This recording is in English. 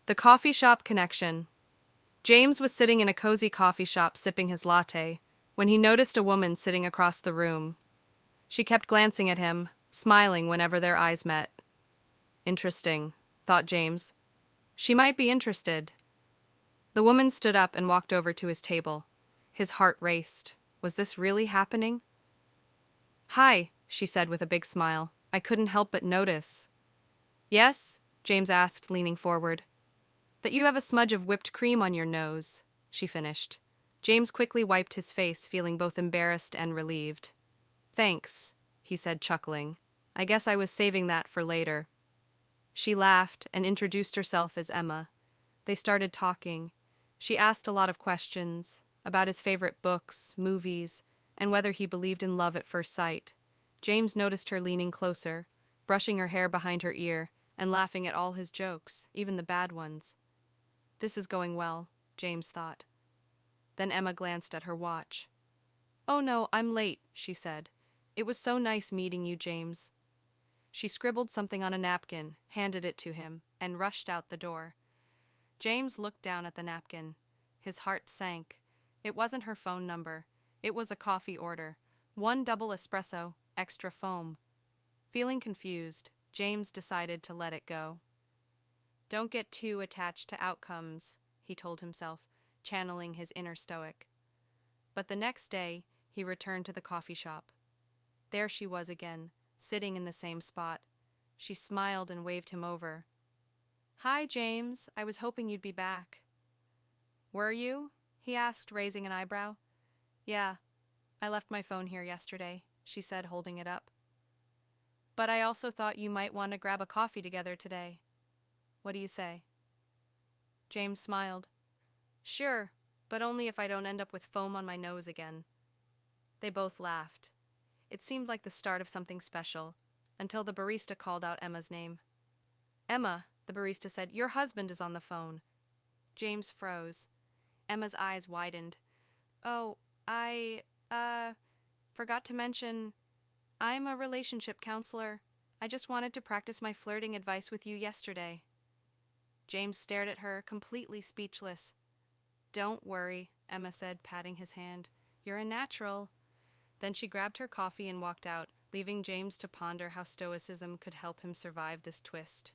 The coffee shop connection. James was sitting in a cozy coffee shop sipping his latte when he noticed a woman sitting across the room. She kept glancing at him, smiling whenever their eyes met. Interesting, thought James. She might be interested. The woman stood up and walked over to his table. His heart raced. Was this really happening? "Hi," she said with a big smile. "I couldn't help but notice." "Yes?" James asked, leaning forward. "That you have a smudge of whipped cream on your nose," she finished. James quickly wiped his face, feeling both embarrassed and relieved. "Thanks," he said, chuckling. "I guess I was saving that for later." She laughed and introduced herself as Emma. They started talking. She asked a lot of questions about his favorite books, movies, and whether he believed in love at first sight. James noticed her leaning closer, brushing her hair behind her ear, and laughing at all his jokes, even the bad ones. This is going well, James thought. Then Emma glanced at her watch. "Oh no, I'm late," she said. "It was so nice meeting you, James." She scribbled something on a napkin, handed it to him, and rushed out the door. James looked down at the napkin. His heart sank. It wasn't her phone number. It was a coffee order. 1 double espresso, extra foam. Feeling confused, James decided to let it go. "Don't get too attached to outcomes," he told himself, channeling his inner stoic. But the next day, he returned to the coffee shop. There she was again, sitting in the same spot. She smiled and waved him over. "Hi, James. I was hoping you'd be back." "Were you?" he asked, raising an eyebrow. "Yeah, I left my phone here yesterday," she said, holding it up. "But I also thought you might want to grab a coffee together today. What do you say?" James smiled. "Sure, but only if I don't end up with foam on my nose again." They both laughed. It seemed like the start of something special, until the barista called out Emma's name. "Emma," the barista said, "your husband is on the phone." James froze. Emma's eyes widened. "Oh, forgot to mention, I'm a relationship counselor. I just wanted to practice my flirting advice with you yesterday." James stared at her, completely speechless. "Don't worry," Emma said, patting his hand. "You're a natural." Then she grabbed her coffee and walked out, leaving James to ponder how stoicism could help him survive this twist.